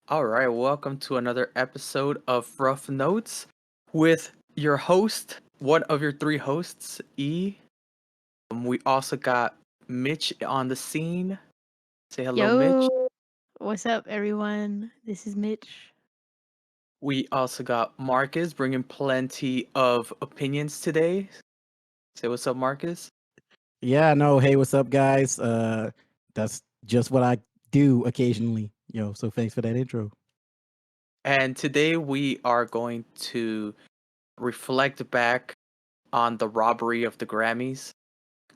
All right, welcome to another episode of Rough Notes with your host, one of your three hosts, E. We also got Mitch on the scene. Say hello, Mitch. Yo, what's up, everyone? This is Mitch. We also got Marcus bringing plenty of opinions today. Say what's up, Marcus. Yeah, no, hey, what's up, guys? That's just what I do occasionally, so thanks for that intro. And today we are going to reflect back on the robbery of the Grammys.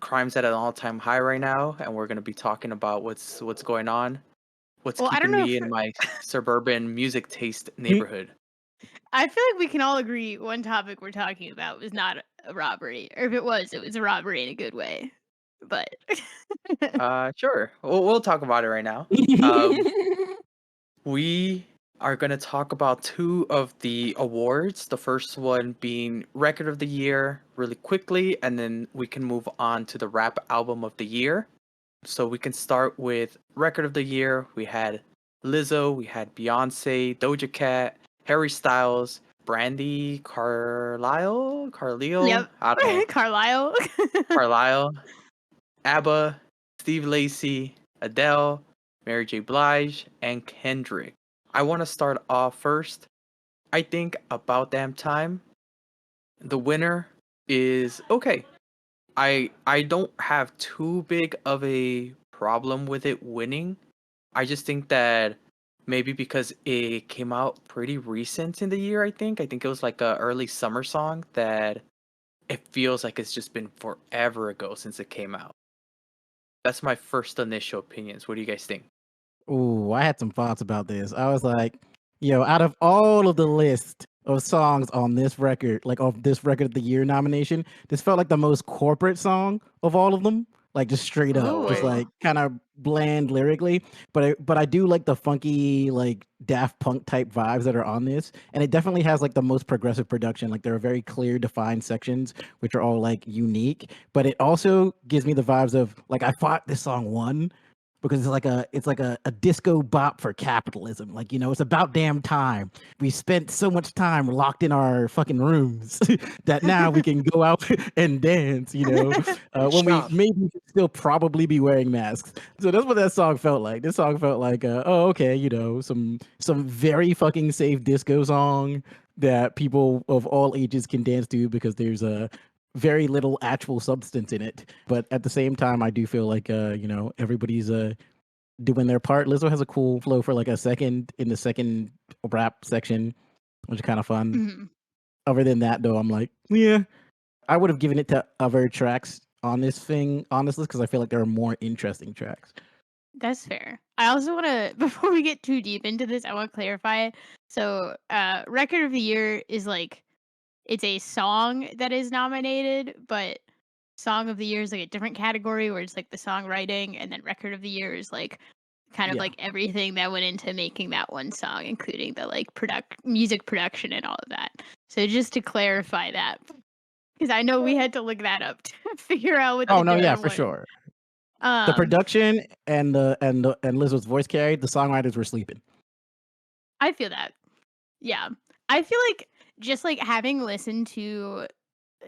Crime's at an all-time high right now, and we're going to be talking about what's going on. What's Well, I don't keeping know me if in my suburban music taste Hmm. neighborhood? I feel like we can all agree one topic we're talking about was not a robbery, or if it was a robbery in a good way. But Sure. We'll talk about it right now. Um, we are going to talk about two of the awards. The first one being Record of the Year really quickly, and then we can move on to the Rap Album of the Year. So we can start with Record of the Year. We had Lizzo, we had Beyonce, Doja Cat, Harry Styles, Brandy, Carlile, yep, I don't know, Carlisle. Carlisle, ABBA, Steve Lacy, Adele, Mary J. Blige, and Kendrick. I want to start off first. I think About Damn Time, the winner is okay. I don't have too big of a problem with it winning. I just think that maybe because it came out pretty recent in the year, I think it was like a early summer song that it feels like it's just been forever ago since it came out. That's my first initial opinions. What do you guys think? Ooh, I had some thoughts about this. I was like, out of all of the list of songs on this record, like of this record of the year nomination, this felt like the most corporate song of all of them. Like just straight No up, just way. Ooh, like kind of bland lyrically, but I do like the funky like Daft Punk type vibes that are on this, and it definitely has like the most progressive production. Like there are very clear, defined sections which are all like unique, but it also gives me the vibes of like I thought this song won because it's like a disco bop for capitalism. Like, it's about damn time. We spent so much time locked in our fucking rooms that now we can go out and dance, And when we shop. maybe should still probably be wearing masks. So that's what that song felt like. This song felt like, oh, okay, some very fucking safe disco song that people of all ages can dance to because there's a very little actual substance in it. But at the same time, I do feel like everybody's doing their part. Lizzo has a cool flow for like a second in the second rap section, which is kind of fun. mhm, Other than that, though, I'm like, yeah, I would have given it to other tracks on this thing, honestly, because I feel like there are more interesting tracks. that's fair. I also want to, before we get too deep into this, I want to clarify. So, record of the year is like it's a song that is nominated, but song of the year is like a different category where it's like the songwriting, and then record of the year is like kind of Yeah. like everything that went into making that one song, including the like music production and all of that. So just to clarify that, because I know we had to look that up to figure out what the Oh no, yeah, different for one. sure. The Um, production and Lizzo's voice carried, the songwriters were sleeping. I feel that. Yeah, I feel like just like having listened to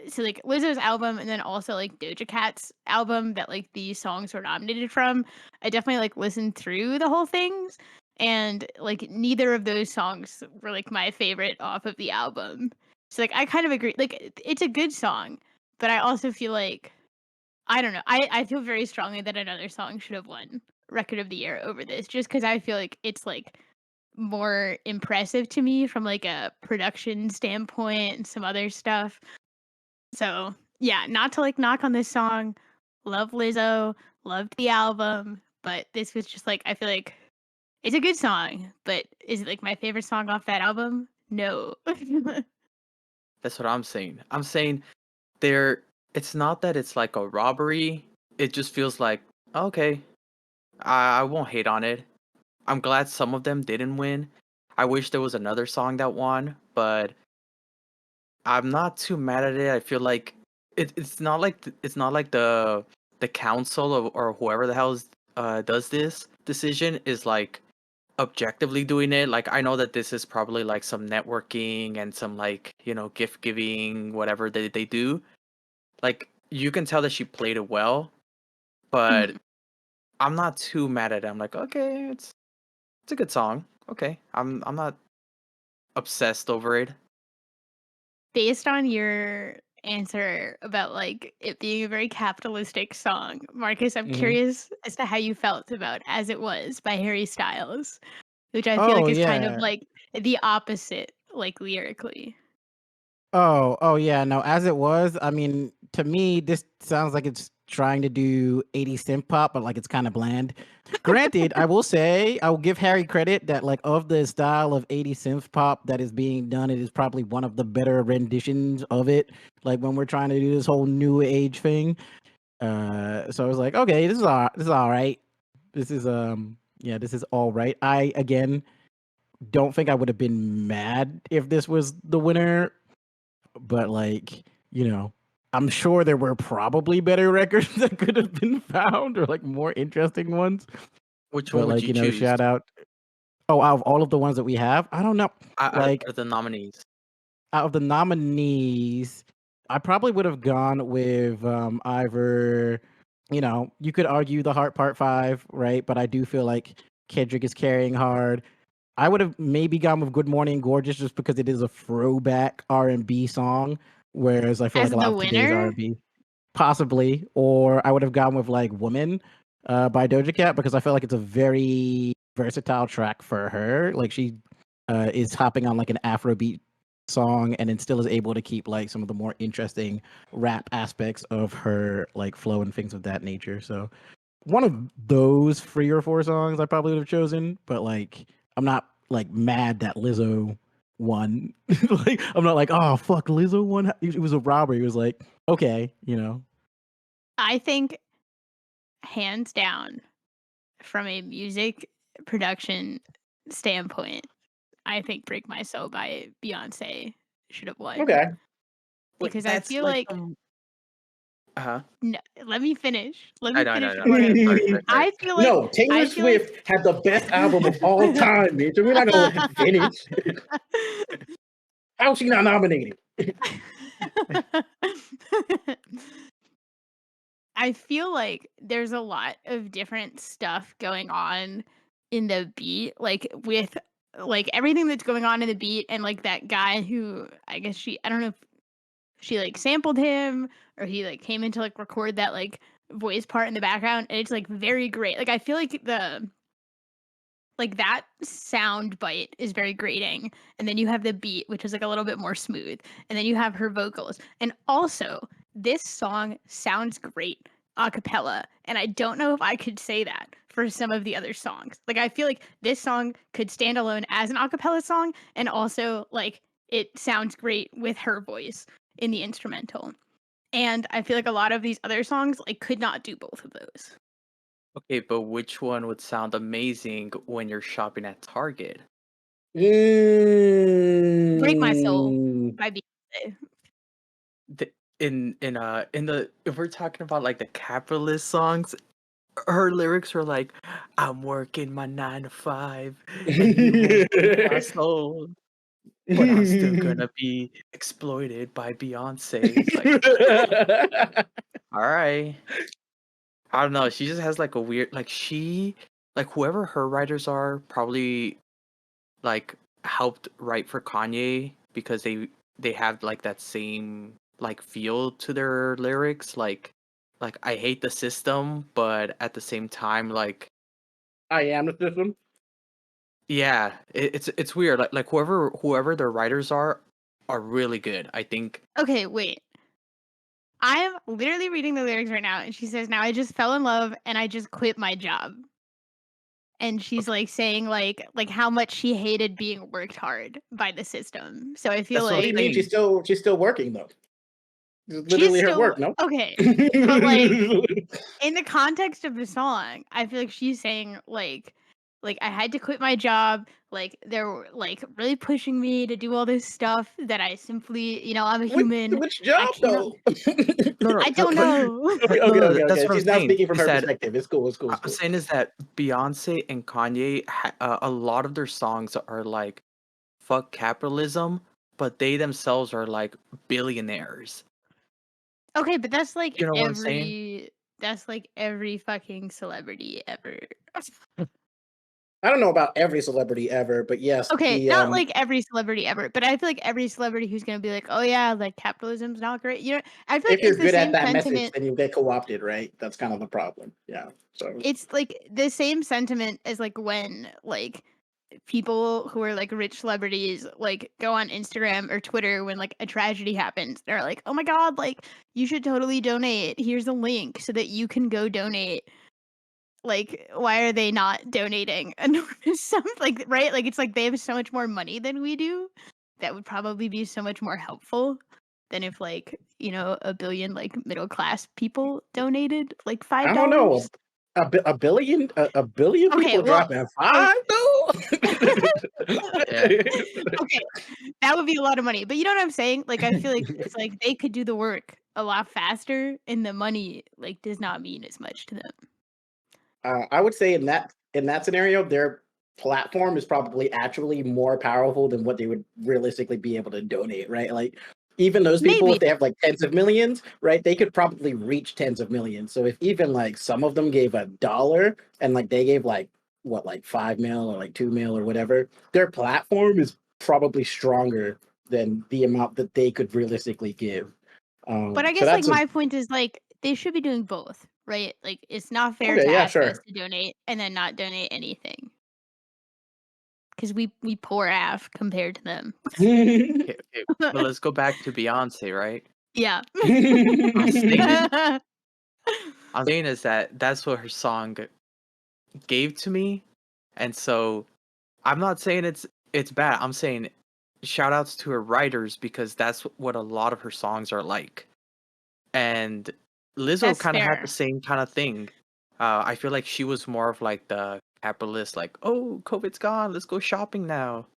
so like Lizzo's album and then also like Doja Cat's album that like these songs were nominated from, I definitely like listened through the whole things, and like neither of those songs were like my favorite off of the album. So like I kind of agree. Like it's a good song, but I also feel like I don't know. I feel very strongly that another song should have won record of the year over this just cuz I feel like it's like more impressive to me from like a production standpoint and some other stuff. So, yeah, not to like knock on this song. Love Lizzo, loved the album, but this was just like I feel like it's a good song, but is it like my favorite song off that album? No. That's what I'm saying. I'm saying there. It's not that it's like a robbery. It just feels like okay. I won't hate on it. I'm glad some of them didn't win. I wish there was another song that won, but I'm not too mad at it. I feel like it's not like it's not like the council or whoever the hell does this decision is like objectively doing it. Like I know that this is probably like some networking and some like, gift giving, whatever they do. Like you can tell that she played it well, but Mhm. I'm not too mad at it. I'm like, okay, it's a good song. Okay. I'm not obsessed over it. Based on your answer about like it being a very capitalistic song, Marcus, I'm Mhm. curious as to how you felt about As It Was by Harry Styles, which I feel Oh like is kind of yeah. like the opposite, like lyrically. Oh yeah, no, As It Was, I mean, to me, this sounds like it's trying to do 80 synth pop, but like it's kind of bland. Granted, I will say, I will give Harry credit that like of the style of 80 synth pop that is being done, it is probably one of the better renditions of it. Like when we're trying to do this whole new age thing. So I was like, okay, this is all right. This is yeah, this is all right. I again don't think I would have been mad if this was the winner, but like, I'm sure there were probably better records that could have been found or like more interesting ones. Which one But would like, you choose shout out. Oh, out of all of the ones that we have, I don't know. out Like of the nominees? out of the nominees, I probably would have gone with either, you could argue the Heart Part 5, right? But I do feel like Kendrick is carrying hard. I would have maybe gone with Good Morning Gorgeous just because it is a throwback R&B song, whereas I feel As like a lot the of today's winner, R&B possibly, or I would have gone with like Woman by Doja Cat because I feel like it's a very versatile track for her. Like she is hopping on like an Afrobeat song and then still is able to keep like some of the more interesting rap aspects of her like flow and things of that nature. So one of those 3 or 4 songs I probably would have chosen, but like I'm not like mad that Lizzo won. Like I'm not like, oh fuck, Lizzo won. It was a robbery. It was like, okay, I think hands down from a music production standpoint, I think Break My Soul by Beyonce should have won Okay. Wait, because I that's feel like like some. Uh-huh. no, let me finish. Let I me know, I know, finish I know. before I Sorry, sorry, sorry. I feel like No, Taylor I feel like Swift had the best album of all time, bitch. And we're not gonna let him finish. How's she not nominated? I feel like there's a lot of different stuff going on in the beat, like with like everything that's going on in the beat and like that guy who I guess I don't know if she like sampled him or he like came in to like record that like voice part in the background and it's like very great. Like I feel like that sound bite is very grating and then you have the beat which is like a little bit more smooth and then you have her vocals and also this song sounds great a cappella and I don't know if I could say that for some of the other songs. Like I feel like this song could stand alone as an a cappella song and also like it sounds great with her voice in the instrumental, and I feel like a lot of these other songs like could not do both of those. Okay, but which one would sound amazing when you're shopping at Target? Break My Soul Mm. by Beyonce. In the if we're talking about like the capitalist songs, her lyrics are like, "I'm working my 9 to 5, and you won't break my soul, but I'm still gonna be exploited by Beyonce." It's like, all right. I don't know. She just has like a weird like whoever her writers are probably like helped write for Kanye because they have like that same like feel to their lyrics. Like I hate the system, but at the same time, like I am the system. yeah, it's weird. Like whoever their writers are really good. I think Okay, wait. I am literally reading the lyrics right now, and she says, "Now I just fell in love, and I just quit my job." And she's like saying like how much she hated being worked hard by the system. So I feel that's what What do I'm you like mean? saying. She's still working though. It's she's literally her still work, no? okay, but like in the context of the song, I feel like she's saying like Like I had to quit my job. Like they were like really pushing me to do all this stuff that I simply, I'm a human. Which I job cannot. though? No, no, I don't know. Okay, no, okay, no, okay, that's okay. what I'm She's now saying. speaking from Is her that perspective. It's cool. It's cool. It's I'm cool. saying is that Beyonce and Kanye, a lot of their songs are like fuck capitalism, but they themselves are like billionaires. Okay, but that's like You know what I'm saying? every fucking celebrity ever. I don't know about every celebrity ever, but yes, Okay, the not like every celebrity ever, but I feel like every celebrity who's gonna be like, "Oh yeah, like capitalism's not great." I feel like if you're it's the good at same that message, sentiment. then you get co-opted, right? That's kind of the problem. Yeah. So It's like the same sentiment as like when like people who are like rich celebrities like go on Instagram or Twitter when like a tragedy happens. They're like, "Oh my god, like you should totally donate. Here's a link so that you can go donate." Like, why are they not donating enormous sums? Like, right? Like, it's like they have so much more money than we do. That would probably be so much more helpful than if, like, a billion like middle class people donated like I don't know. $5. A billion, a billion Okay, people well, dropping like, five though. Yeah. okay, that would be a lot of money. But you know what I'm saying? Like, I feel like it's like they could do the work a lot faster, and the money like does not mean as much to them. I would say in that scenario, their platform is probably actually more powerful than what they would realistically be able to donate, right? Like even those people, Maybe. if they have like tens of millions, right, they could probably reach tens of millions. So if even like some of them gave $1 and like they gave like what like 5 mil or like 2 mil or whatever, their platform is probably stronger than the amount that they could realistically give. But I So guess like that's a my point is like they should be doing both, right? Like it's not fair okay, to yeah, ask us sure. to donate and then not donate anything because we poor af compared to them. Okay, okay. But let's go back to Beyonce, right? Yeah. I'm saying, I'm saying is that that's what her song gave to me, and so I'm not saying it's bad. I'm saying shout outs to her writers because that's what a lot of her songs are like. And Lizzo That's kind of had the fair. same kind of thing. I feel like she was more of like the capitalist, like, oh, COVID's gone, let's go shopping now.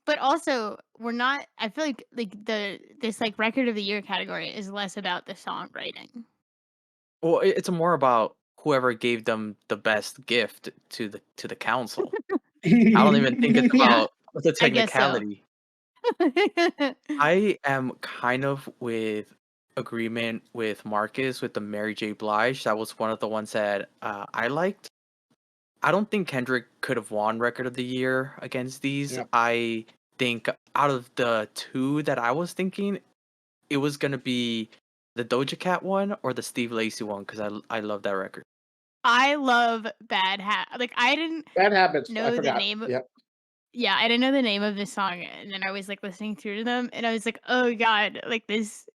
But also, we're not. I feel like this like record of the year category is less about the songwriting. Well, it's more about whoever gave them the best gift to the council. I don't even think it's Yeah, about the I guess so. technicality. I am kind of with agreement with Marcus with the Mary J. Blige. That was one of the ones that I liked. I don't think Kendrick could have won Record of the Year against these. Yep. I think out of the two that I was thinking, it was gonna be the Doja Cat one or the Steve Lacy one because I love that record. I love Bad Hat. Like I didn't That happens. I know the forgot. name. Yep. Yeah, I didn't know the name of this song, and then I was like listening through to them, and I was like, "Oh God, like this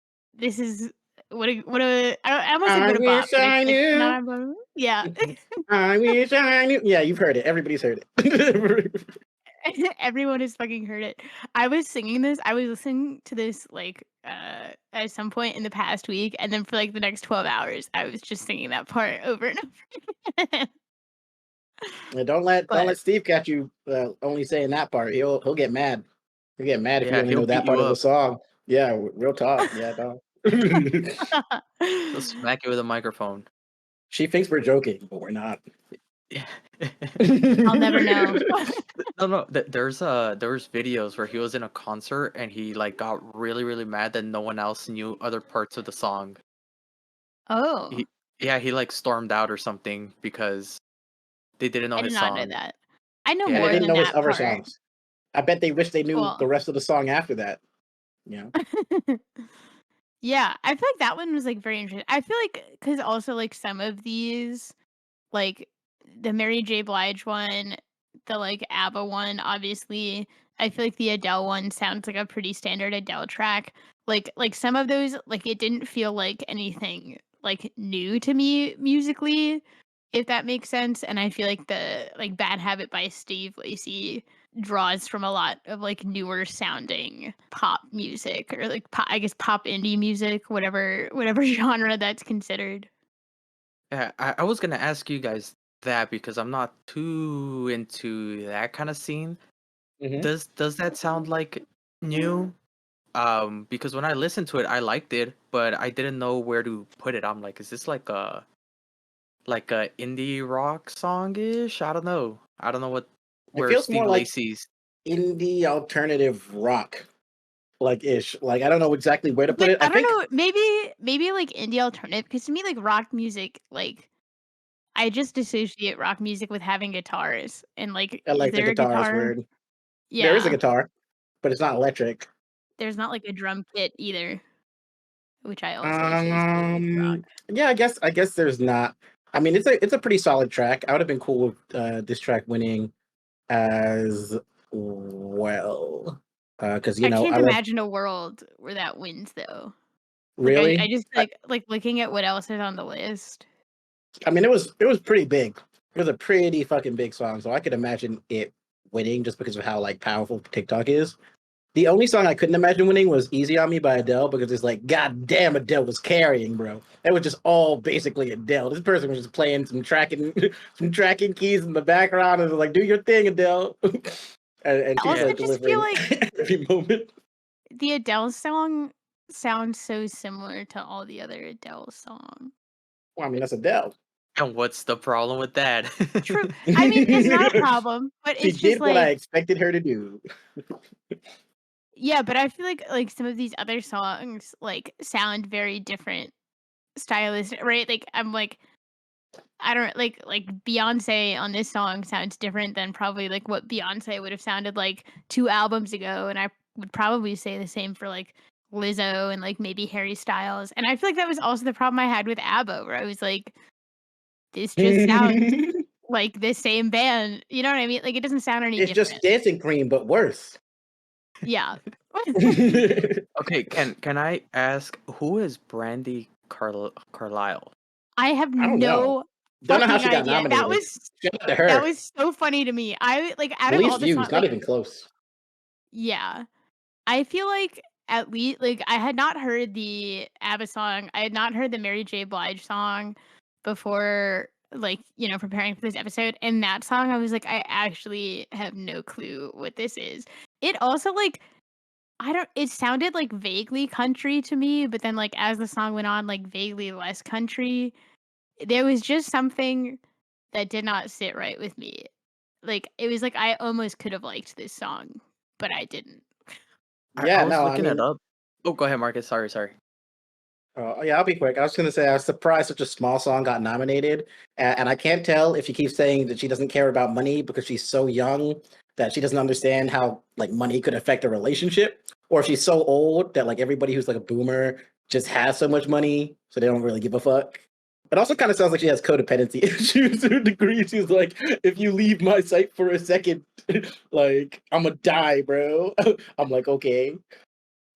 is I almost said I what a bop, wish but it's I like knew. not a bop. Yeah, I wish I knew. Yeah, you've heard it. Everybody's heard it. everyone has fucking heard it. I was singing this. I was listening to this like at some point in the past week, and then for like the next 12 hours, I was just singing that part over and over again. Yeah, don't let But Steve catch you only saying that part. He'll get mad. He'll get mad if you Yeah, only he'll know beat that you part of the up. song. Yeah, real talk. Yeah, no. He'll smack you with a microphone. She thinks we're joking, but we're not. Yeah. I'll never know. No, no. There's videos where he was in a concert and he like got really really mad that no one else knew other parts of the song. Oh, He yeah he like stormed out or something because they didn't know I did his not know song. that. I know And they Yeah, more didn't than know his that other part. songs. I bet they wish they knew the Well, rest of the song after that. You know? yeah, I feel like that one was like very interesting. I feel like because also like some of these, like the Mary J. Blige one, the like ABBA one, obviously, I feel like the Adele one sounds like a pretty standard Adele track. Like some of those, like it didn't feel like anything like new to me musically, if that makes sense. And I feel like the like Bad Habit by Steve Lacy draws from a lot of like newer sounding pop music or like I guess pop indie music, whatever genre that's considered. yeah. I was gonna ask you guys that because I'm not too into that kind of scene. Mhm. Does that sound like new? Because when I listened to it, I liked it, but I didn't know where to put it. I'm like, is this like a indie rock song ish? I don't know. I don't know what It where feels more Steve like Lacy's. indie alternative rock, like ish. Like I don't know exactly where to put Like it. I I don't think know, maybe like indie alternative because to me like rock music like I just associate rock music with having guitars and like is electric there a guitar is guitar? weird. There is a Yeah, guitar, but it's not electric. there's not like a drum kit either, which I also associate with rock. Um, yeah, I guess there's not. I mean, it's a pretty solid track. I would have been cool with this track winning as well. Because you I know, can't I love imagine a world where that wins though. Like I really. just like looking at what else is on the list. I mean, it was pretty big. It was a pretty fucking big song, so I could imagine it winning just because of how like powerful TikTok is. The only song I couldn't imagine winning was "Easy on Me" by Adele because it's like, god damn, Adele was carrying, bro. It was just all basically Adele. This person was just playing some tracking, some tracking keys in the background and was like, "Do your thing, Adele," and I she was also Yeah, like just feel delivering like every moment. the Adele song sounds so similar to all the other Adele songs. Well, I mean, that's Adele. and what's the problem with that? True. I mean, it's not a problem, but She it's just did what I like expected her to do. yeah, but I feel like some of these other songs like sound very different stylistic, right? Like I'm like I don't like Beyonce on this song sounds different than probably like what Beyonce would have sounded like 2 albums ago, and I would probably say the same for like Lizzo and like maybe Harry Styles. And I feel like that was also the problem I had with ABBA, where I was like, this just sounds like the same band. You know what I mean? Like it doesn't sound any It's just different. dancing cream, but worse. Yeah. Okay, can I ask who is Carlisle? I have I don't know. no Don't know how fucking she got idea. nominated. Shout out to That her. was so funny to me. I like out of all Least the songs, views, not like even close. yeah, I feel like at least like I had not heard the ABBA song. I had not heard the Mary J. Blige song before, like preparing for this episode. And that song, I was like, I actually have no clue what this is. It also like I don't. It sounded like vaguely country to me, but then like as the song went on, like vaguely less country. There was just something that did not sit right with me. Like, it was like I almost could have liked this song, but I didn't. I Yeah, was no, I looking it mean, up. Oh, go ahead, Marcus. Sorry. yeah, I'll be quick. I was going to say I was surprised such a small song got nominated, and I can't tell if she keeps saying that she doesn't care about money because she's so young that she doesn't understand how like money could affect a relationship, or if she's so old that like everybody who's like a boomer just has so much money, so they don't really give a fuck. It also kind of sounds like she has codependency issues to a degree. She's like, if you leave my sight for a second, like I'm gonna die, bro. I'm like, okay.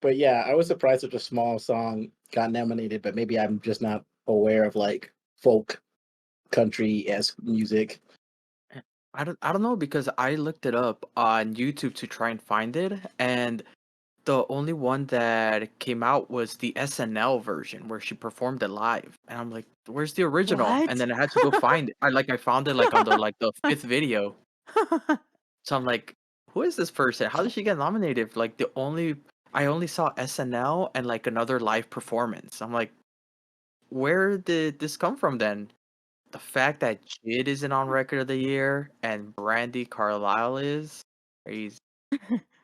But yeah, I was surprised such a small song got nominated, but maybe I'm just not aware of like folk country esque music. I don't know because I looked it up on YouTube to try and find it, and the only one that came out was the SNL version where she performed it live, and I'm like, "Where's the original?" And What? then I had to go find it. I found it like on the fifth video. So I'm like, "Who is this person? How did she get nominated?" Like I only saw SNL and like another live performance. I'm like, "Where did this come from then?" The fact that Jid isn't on record of the year and Brandy Carlisle is crazy.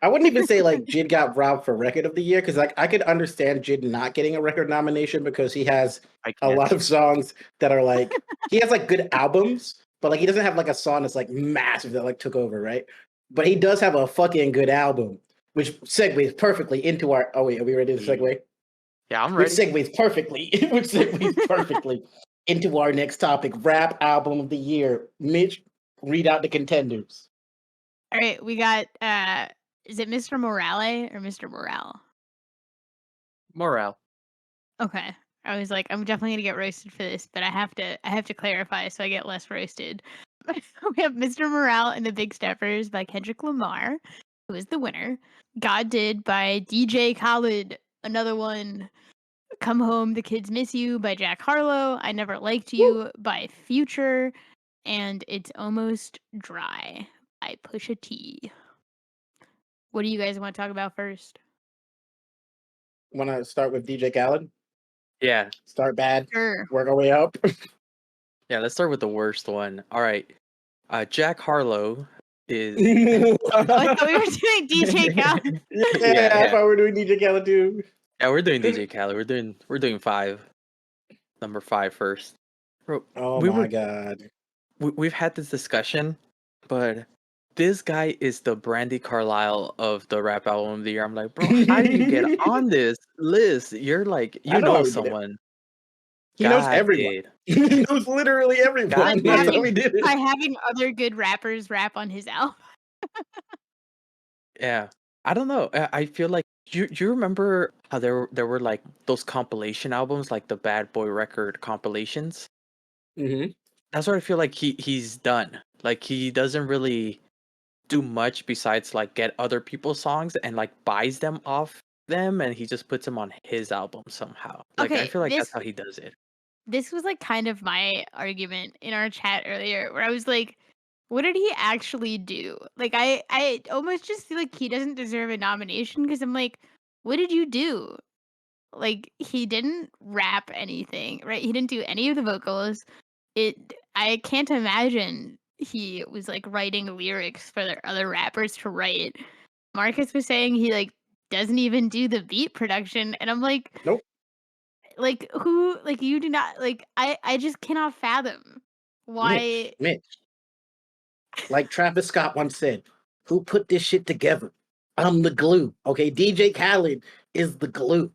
I wouldn't even say like Jid got robbed for record of the year because like I could understand Jid not getting a record nomination because he has I a can't. lot of songs that are like he has like good albums, but like he doesn't have like a song that's like massive that like took over, right? But he does have a fucking good album, which segues perfectly into our. Oh wait, are we ready to Yeah, segue? yeah, I'm Which ready. segues perfectly, which segues perfectly into our next topic: rap album of the year. Mitch, read out the contenders. All right, we got is it Mr. Morale or Mr. Morale? Morale. Okay. I was like, I'm definitely gonna get roasted for this, but I have to clarify so I get less roasted. We have Mr. Morale and the Big Steppers by Kendrick Lamar, who is the winner. God Did by DJ Khaled, another one. Come Home, The Kids Miss You by Jack Harlow. I Never Liked Woo. You by Future. and It's Almost Dry by Pusha T. What do you guys want to talk about first? Want to start with DJ Khaled? Yeah. Start bad, Sure. work our way up. Yeah, let's start with the worst one. All right. Jack Harlow is I thought we were doing DJ Khaled. Yeah, I thought we were doing DJ Khaled too. Yeah, we're doing DJ Khaled. We're doing 5. Number 5 first. Bro, Oh we my were god. we've had this discussion, but this guy is the Brandy Carlisle of the rap album of the year. I'm like, bro, how do you get on this list? You're like, I you know how know we did it. someone. He knows God everyone. did. He knows literally everyone. God That's did. how he did By it. having other good rappers rap on his album. Yeah. I don't know. I feel like you remember how there were like those compilation albums, like the Bad Boy Record compilations? Mm-hmm. That's what I feel like he's done. Like he doesn't really do much besides like get other people's songs and like buys them off them, and he just puts them on his album somehow. Like I Okay, feel like that's this how he does it. this was like kind of my argument in our chat earlier, where I was like, what did he actually do? Like I almost just feel like he doesn't deserve a nomination, because I'm like, what did you do? Like, he didn't rap anything, right? He didn't do any of the vocals. I can't imagine he was like writing lyrics for the other rappers to write. Marcus was saying he like doesn't even do the beat production, and I'm like, Nope. like who, like, you do not, like, I just cannot fathom why. Mitch. Like Travis Scott once said, who put this shit together? I'm the glue. Okay, DJ Khaled is the glue.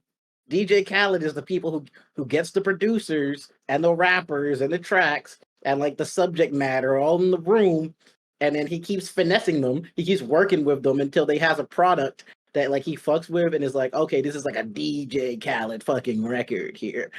DJ Khaled is the people who gets the producers and the rappers and the tracks and like the subject matter all in the room, and then he keeps finessing them. He keeps working with them until they has a product that like he fucks with and is like, okay, this is like a DJ Khaled fucking record here.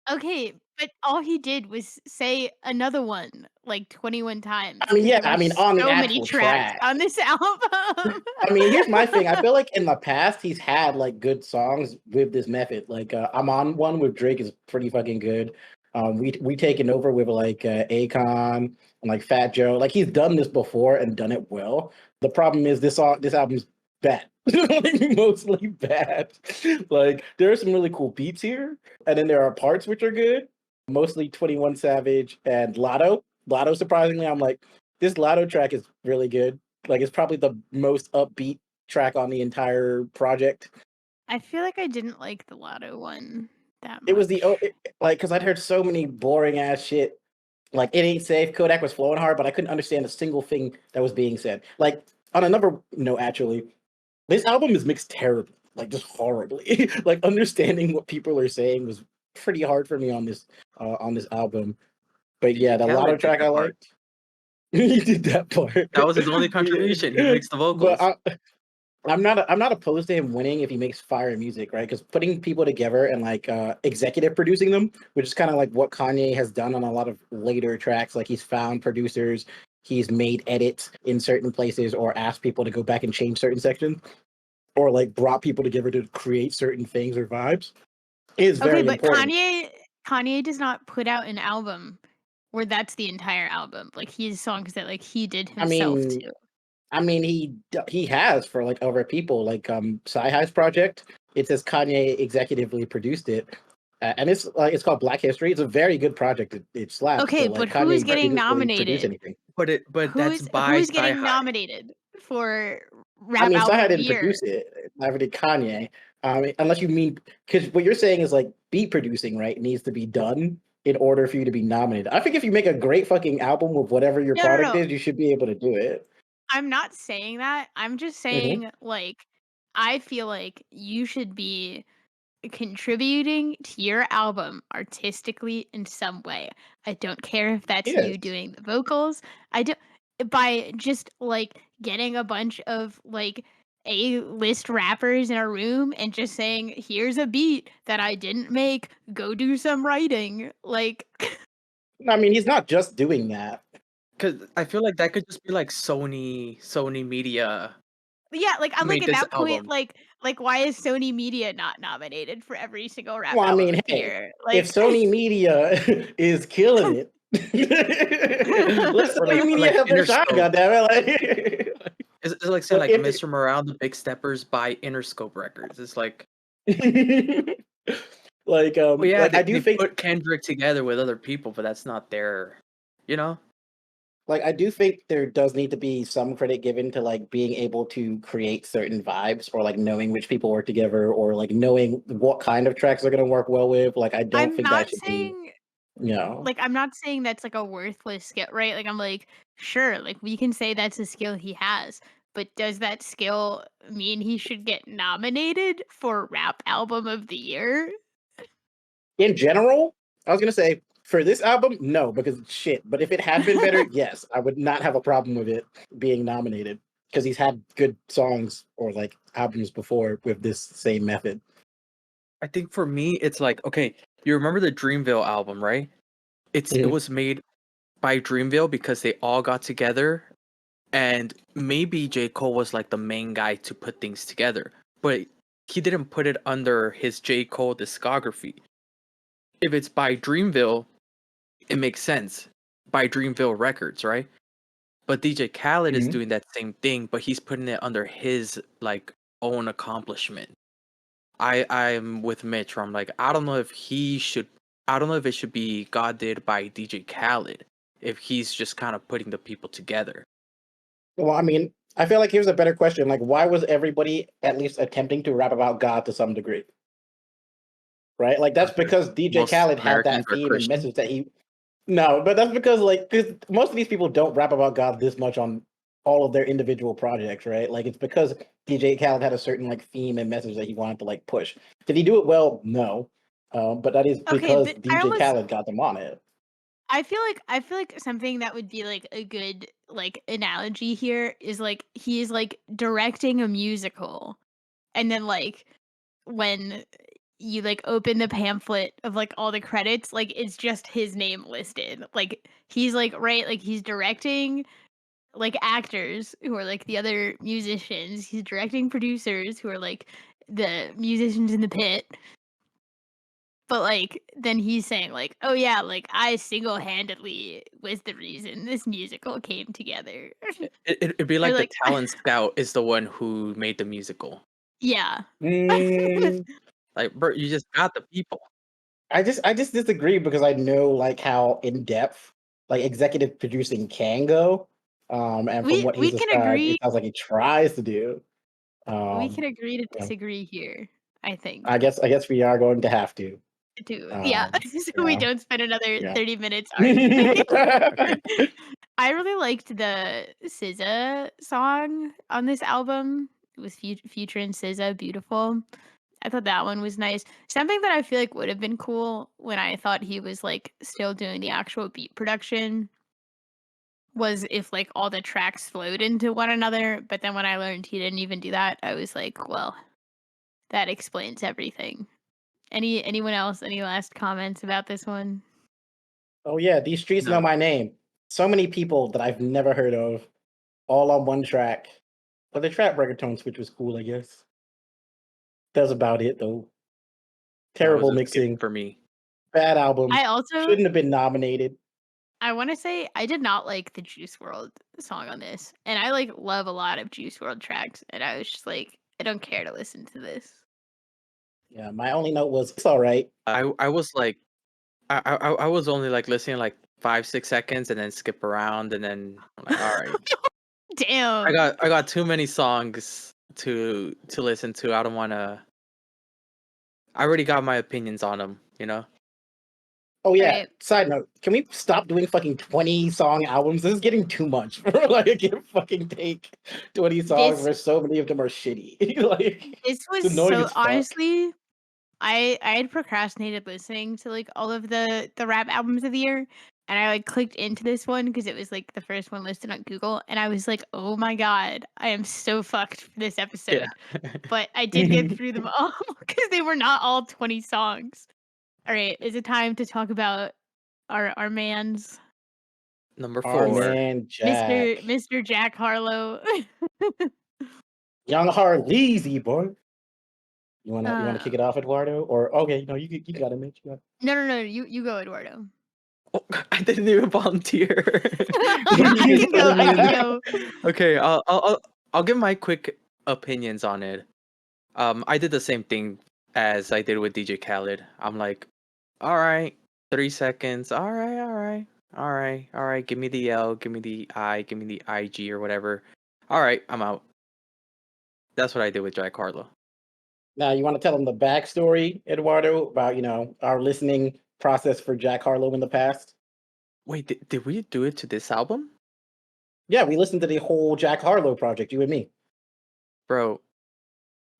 Okay, but all he did was say another one like 21 times. I mean, yeah, There I were mean, on the so many actual tracks track. on this album. I mean, here's my thing. I feel like in the past he's had like good songs with this method. Like I'm on one with Drake is pretty fucking good. We taken over with like Akon and like Fat Joe. Like he's done this before and done it well. The problem is this album's bad. Like, mostly bad. Like there are some really cool beats here, and then there are parts which are good. Mostly 21 Savage and Lotto. Lotto, surprisingly, I'm like, this Lotto track is really good. Like it's probably the most upbeat track on the entire project. I feel like I didn't like the Lotto one that much. It was like because I'd heard so many boring ass shit. Like it ain't safe. Kodak was flowing hard, but I couldn't understand a single thing that was being said. Like on another note, actually, this album is mixed terribly, like just horribly. Like understanding what people are saying was pretty hard for me on this album. But yeah, the Khaled Lotto did track that I part. liked. He did that part. That was his only contribution. He mixed the vocals. But I'm not opposed to him winning if he makes fire music, right? Because putting people together and like executive producing them, which is kind of like what Kanye has done on a lot of later tracks. Like he's found producers, he's made edits in certain places, or asked people to go back and change certain sections, or like brought people together to create certain things or vibes. It is very okay, but important. Kanye does not put out an album where that's the entire album. Like he has songs that like he did himself too. I mean, he has for like other people, like Sci-Hi's project. It says Kanye executively produced it, and it's called Black History. It's a very good project. It slaps. Okay, like, but who's Kanye getting didn't really produce nominated? anything. But that's by Who's getting Sci-Hi. nominated for I rap mean, album Sci-Hi of the didn't year? produce it. Neither did Kanye. Unless you mean, because what you're saying is like beat producing, right? It needs to be done in order for you to be nominated. I think if you make a great fucking album with whatever your product is, you should be able to do it. I'm not saying that. I'm just saying, like, I feel like you should be contributing to your album artistically in some way. I don't care if that's you doing the vocals. I do, by just like getting a bunch of like A-list rappers in a room and just saying, "Here's a beat that I didn't make. Go do some writing." Like, I mean, he's not just doing that. Because I feel like that could just be like Sony Media. yeah, like I'm like made at this that point, album. like why is Sony Media not nominated for every single rap Well, I album mean, of the hey, year? if Like, Sony Media is killing it, Listen, Or what do like you mean or you like have their shine, Interscope. goddammit? Like, It's like saying like if Mr. Morale, the Big Steppers by Interscope Records. It's like, well, yeah, I do they think put Kendrick together with other people, but that's not their, you know. I do think there does need to be some credit given to like being able to create certain vibes or like knowing which people work together or like knowing what kind of tracks are going to work well with. Like I don't I'm think that not should be, saying you know. I'm not saying that's like a worthless skill, right? Like I'm like, sure, like we can say that's a skill he has, but does that skill mean he should get nominated for Rap Album of the Year? In general, I was going to say for this album, no, because it's shit. But if it had been better, yes, I would not have a problem with it being nominated because he's had good songs or like albums before with this same method. I think for me, it's like, okay, you remember the Dreamville album, right? It Mhm. was made by Dreamville because they all got together, and maybe J. Cole was like the main guy to put things together, but he didn't put it under his J. Cole discography. If it's by Dreamville, it makes sense. By Dreamville Records, right? But DJ Khaled is Mhm. doing that same thing, but he's putting it under his like own accomplishment. I'm with Mitch where I'm like, I don't know if it should be God Did by DJ Khaled if he's just kind of putting the people together. Well, I mean, I feel like here's a better question. Like, why was everybody at least attempting to rap about God to some degree? Right? Like, that's because DJ Most Khaled had Americans that are theme and Christian. message that he. No, but that's because, like, because most of these people don't rap about God this much on all of their individual projects, right? Like, it's because DJ Khaled had a certain, like, theme and message that he wanted to, like, push. Did he do it well? No. But that is Okay, because but DJ Khaled got them on it. I feel like something that would be like a good like analogy here is like he is like directing a musical, and then like when you like open the pamphlet of like all the credits, like it's just his name listed. Like he's like right, like he's directing like actors who are like the other musicians. He's directing producers who are like the musicians in the pit. But like then he's saying like, "Oh yeah, like I single-handedly was the reason this musical came together." It'd be Or like the like talent scout is the one who made the musical. yeah. Mm, Like, bro, you just got the people. I just disagree because I know like how in depth like executive producing can go. And from what he's We can described, agree it sounds like he tries to do. we can Um, agree to yeah, disagree here, I I think. guess we are going to have to. Too. Yeah. Um, So we yeah, don't spend another yeah. 30 minutes arguing. I really liked the SZA song on this album. It was Future and SZA, Beautiful. I thought that one was nice. Something that I feel like would have been cool when I thought he was like still doing the actual beat production was if like all the tracks flowed into one another. But then when I learned he didn't even do that, I was like, well, that explains everything. Anyone else? Any last comments about this one? Oh yeah, these streets know No, my name. So many people that I've never heard of, all on one track. But the trap reggaeton switch was cool, I guess. That's about it though. that was Terrible a skip mixing, for me. bad album. I also Shouldn't have been nominated. I want to say I did not like the Juice World song on this, and I like love a lot of Juice World tracks, and I was just like, I don't care to listen to this. Yeah, my only note was it's all right. I was like, I was only like listening like 5-6 seconds and then skip around and then I'm like, all right, Damn. I got too many songs to listen to. I don't want to. I already got my opinions on them, you know. Oh yeah. Right. Side note: can we stop doing fucking 20-song albums? This is getting too much. Like, I can't fucking take 20 songs This where so many of them are shitty. Like, this it's was annoying so as fuck. honestly, I had procrastinated listening to like all of the rap albums of the year, and I like clicked into this one because it was like the first one listed on Google, and I was like, oh my god, I am so fucked for this Yeah. episode. But I did get through them all because they were not all 20 songs. All right, is it time to talk about our man's Number Our 4. man Jack, Mr. Jack Harlow? Young Harleasy boy. You wanna kick uh, it off, Eduardo? Or okay, no, you got it, Mitch. You got it. no, you go, Eduardo. I didn't even volunteer. I can go. Okay, I'll give my quick opinions on it. I did the same thing as I did with DJ Khaled. I'm like, all right, 3 seconds. All right. Give me the L, give me the I, give me the IG or whatever. All right, I'm out. That's what I did with Jack Harlow. Now, you want to tell them the backstory, Eduardo, about our listening process for Jack Harlow in the past? Wait, did we do it to this album? Yeah, we listened to the whole Jack Harlow project, you and me. Bro,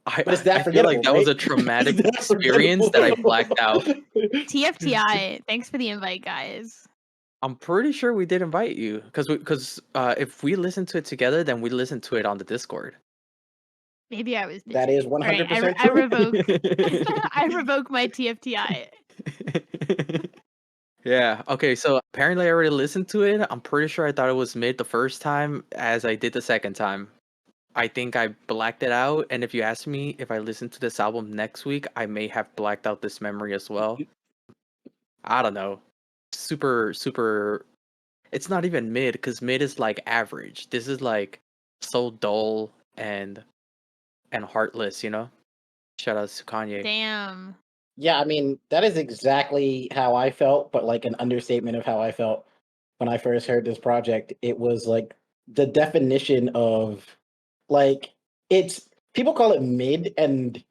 But it's that I feel like forgettable, that was a right? traumatic It's that experience that I blacked out. TFTI. Thanks for the invite, guys. I'm pretty sure we did invite you because if we listened to it together, then we listened to it on the Discord. Maybe I was busy. That is All right, 100% I true. revoke. I revoke my TFTI. Yeah. Okay. So apparently I already listened to it. I'm pretty sure I thought it was mid the first time as I did the second time. I think I blacked it out. And if you ask me if I listen to this album next week, I may have blacked out this memory as well. I don't know. Super. It's not even mid because mid is like average. This is like so dull and heartless, you know? Shout out to Kanye. Damn. Yeah, I mean, that is exactly how I felt, but like an understatement of how I felt when I first heard this project. It was like the definition of like it's people call it mid, and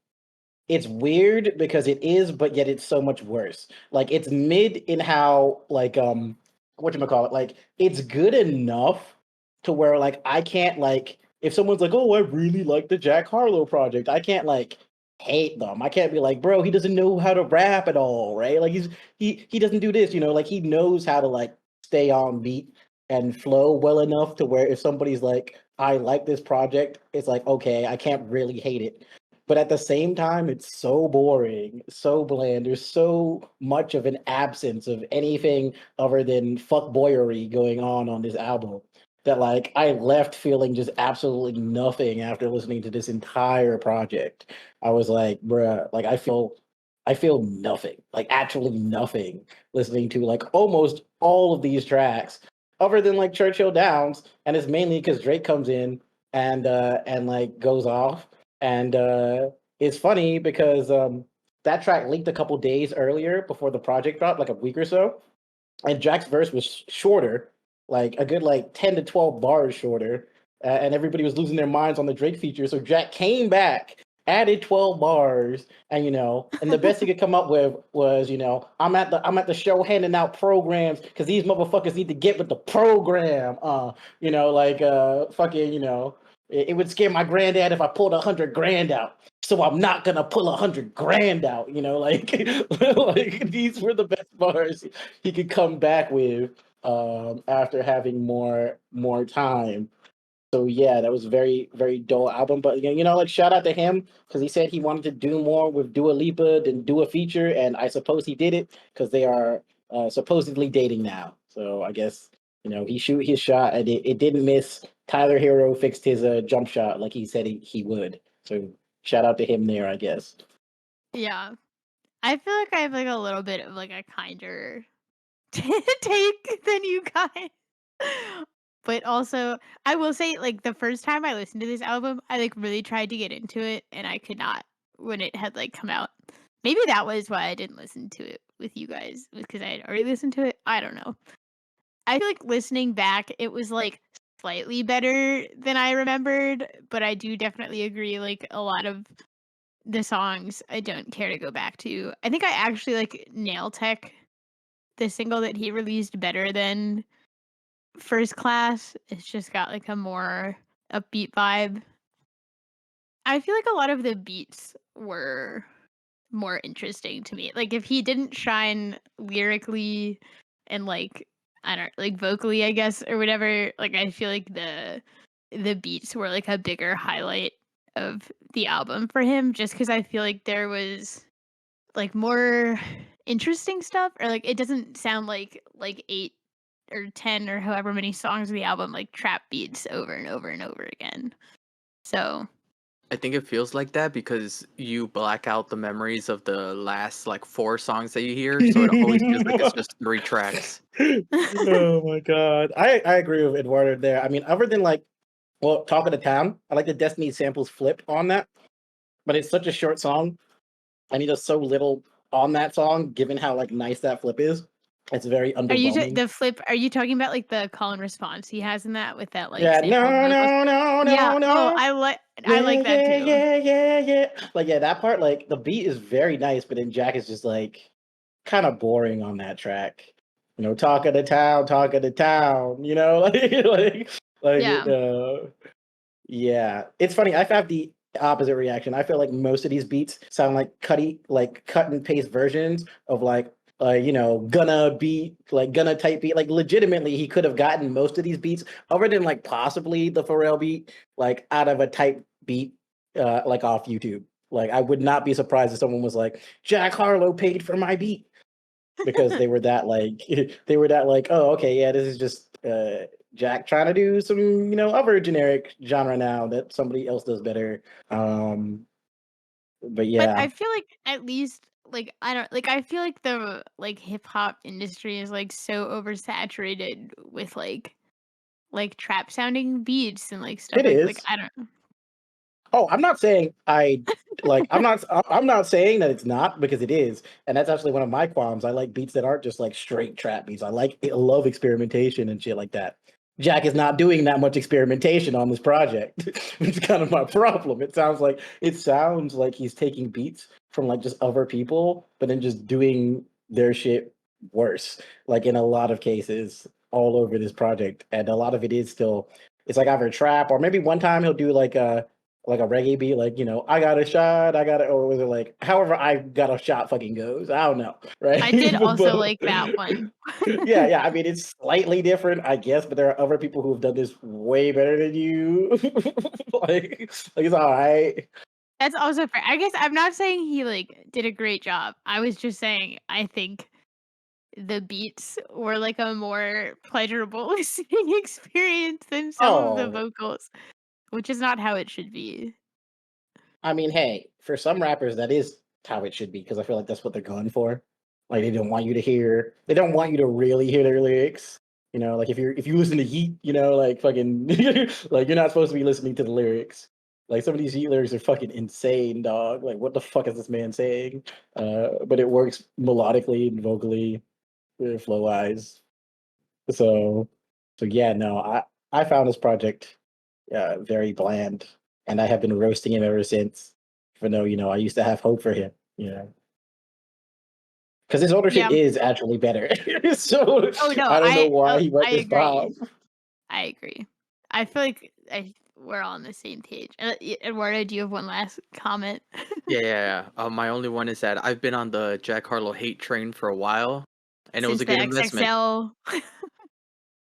it's weird because it is, but yet it's so much worse. Like it's mid in how like whatchamacallit, like it's good enough to where like I can't like if someone's like, oh, I really like the Jack Harlow project, I can't like hate them. I can't be like, bro, he doesn't know how to rap at all, right? Like he doesn't do this, like he knows how to like stay on beat and flow well enough to where if somebody's like, I like this project, it's like, okay, I can't really hate it. But at the same time, it's so boring, so bland. There's so much of an absence of anything other than fuckboyery going on this album that like I left feeling just absolutely nothing after listening to this entire project. I was like, bruh, like I feel nothing, like actually nothing listening to like almost all of these tracks other than like Churchill Downs, and it's mainly because Drake comes in and like goes off. And it's funny because that track leaked a couple days earlier before the project dropped, like a week or so. And Jack's verse was shorter, like a good like 10 to 12 bars shorter. And everybody was losing their minds on the Drake feature. So Jack came back, added 12 bars, and and the best he could come up with was, I'm at the show handing out programs because these motherfuckers need to get with the program. Fucking, it would scare my granddad if I pulled 100 grand out. So I'm not gonna pull 100 grand out, like like these were the best bars he could come back with after having more time. So yeah, that was very very dull album. But like shout out to him because he said he wanted to do more with Dua Lipa than do a feature, and I suppose he did it because they are supposedly dating now. So I guess he shoot his shot and it didn't miss. Tyler Hero fixed his jump shot like he said he would. So shout out to him there, I guess. Yeah. I feel like I have like a little bit of like a kinder take than you guys. But also, I will say, like, the first time I listened to this album, I like really tried to get into it and I could not when it had like come out. Maybe that was why I didn't listen to it with you guys, because I had already listened to it. I don't know. I feel like listening back, it was like slightly better than I remembered, but I do definitely agree. Like, a lot of the songs I don't care to go back to. I think I actually like Nail Tech, the single that he released, better than First Class. It's just got like a more upbeat vibe. I feel like a lot of the beats were more interesting to me. Like if he didn't shine lyrically and like I don't like vocally, I guess, or whatever, like I feel like the beats were like a bigger highlight of the album for him just because I feel like there was like more interesting stuff or like it doesn't sound like 8 or 10 or however many songs of the album like trap beats over and over and over again. So I think it feels like that because you black out the memories of the last like 4 songs that you hear, so it always feels like it's just 3 tracks. Oh my god. I agree with Eduardo there. I mean, other than like, well, Talk of the Town, I like the Destiny samples flip on that, but it's such a short song. And he does so little on that song, given how like nice that flip is. It's very Are you underwhelming. the flip? Are you talking about like the call and response he has in that with that like Yeah, sampled no, vocals? no, no, Yeah. no, Oh, no. I like Yeah, that yeah, too. yeah, yeah, yeah. Like, yeah, that part, like the beat is very nice, but then Jack is just like kind of boring on that track. You know, talk of the town, you know, Yeah. yeah. It's funny. I've had the opposite reaction. I feel like most of these beats sound like cut and paste versions of like you know, gonna type beat. Like legitimately, he could have gotten most of these beats, other than like possibly the Pharrell beat, like out of a type beat, like off YouTube. Like I would not be surprised if someone was like, Jack Harlow paid for my beat, because they were that like oh okay, yeah, this is just Jack trying to do some, you know, other generic genre now that somebody else does better. But But yeah, I feel like at least like I don't like I feel like the like hip hop industry is like so oversaturated with like trap sounding beats and like stuff it like is. I don't. Oh, I'm not saying I'm not saying that it's not, because it is. And that's actually one of my qualms. I like beats that aren't just like straight trap beats. I love experimentation and shit like that. Jack is not doing that much experimentation on this project. It's kind of my problem. It sounds like he's taking beats from like just other people, but then just doing their shit worse. Like in a lot of cases all over this project. And a lot of it is still, it's like either trap, or maybe one time he'll do like a reggae beat, like, you know, I got a shot, or was it like, however I got a shot fucking goes. I don't know, right? I did also But like that one. yeah. I mean, it's slightly different, I guess, but there are other people who have done this way better than you. Like it's all right. That's also fair. I guess I'm not saying he like did a great job. I was just saying I think the beats were like a more pleasurable listening experience than some of the Oh, vocals, which is not how it should be. I mean, hey, for some rappers, that is how it should be, because I feel like that's what they're going for. Like they don't want you to really hear their lyrics. You know, like if you listen to Yeet, you know, like fucking like you're not supposed to be listening to the lyrics. Like some of these Yeet lyrics are fucking insane, dog. Like what the fuck is this man saying? But it works melodically and vocally, flow wise. So yeah, no, I found this project very bland, and I have been roasting him ever since. For no, you know, I used to have hope for him, you know, because his older shit Yeah. is actually better. So Oh no, I don't know why he went I this agree. bomb. I agree. I feel like we're all on the same page. Eduardo, do you have one last comment? Yeah. My only one is that I've been on the Jack Harlow hate train for a while, and it was Since a the good investment. XXL.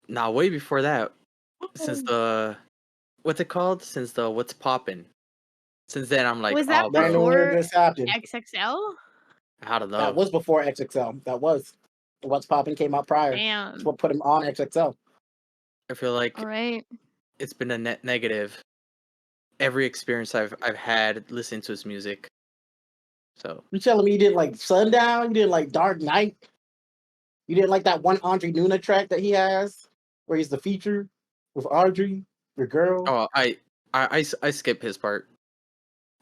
Now, way before that, since the what's it called? Since the What's Poppin'. Since then, I'm like, Was that oh, Then bro, where before this happened? XXL? I don't That know. was before XXL. That was What's Poppin' came out prior. That's Damn. what put him on XXL. I feel like All right. it's been a net negative. Every experience I've had listening to his music. So You telling me you didn't like Sundown? You didn't like Dark Knight? You didn't like that one Andre Nuna track that he has, where he's the feature with Audrey, your girl? oh, I skip his part.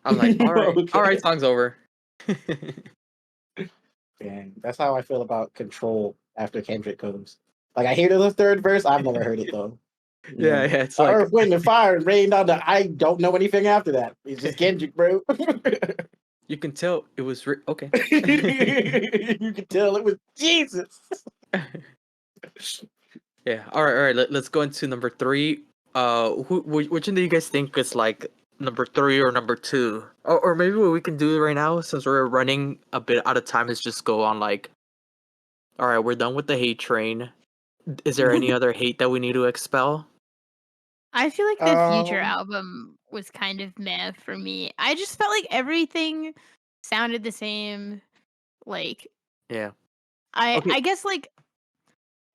I'm like, all right, Okay. song's over. And that's how I feel about Control after Kendrick comes. Like I hear the third verse, I've never heard it though. You Yeah, know, it's like Earth, Wind, and Fire and Rain down the. I don't know anything after that. It's just Kendrick, bro. you can tell it was okay. You can tell it was Jesus. Yeah. All right. Let's go into number 3. Which one do you guys think is like number 3 or number 2? Or maybe what we can do right now, since we're running a bit out of time, is just go on like, all right, we're done with the hate train. Is there any other hate that we need to expel? I feel like the Future Um, album was kind of meh for me. I just felt like everything sounded the same. Like Yeah. I Okay. I guess like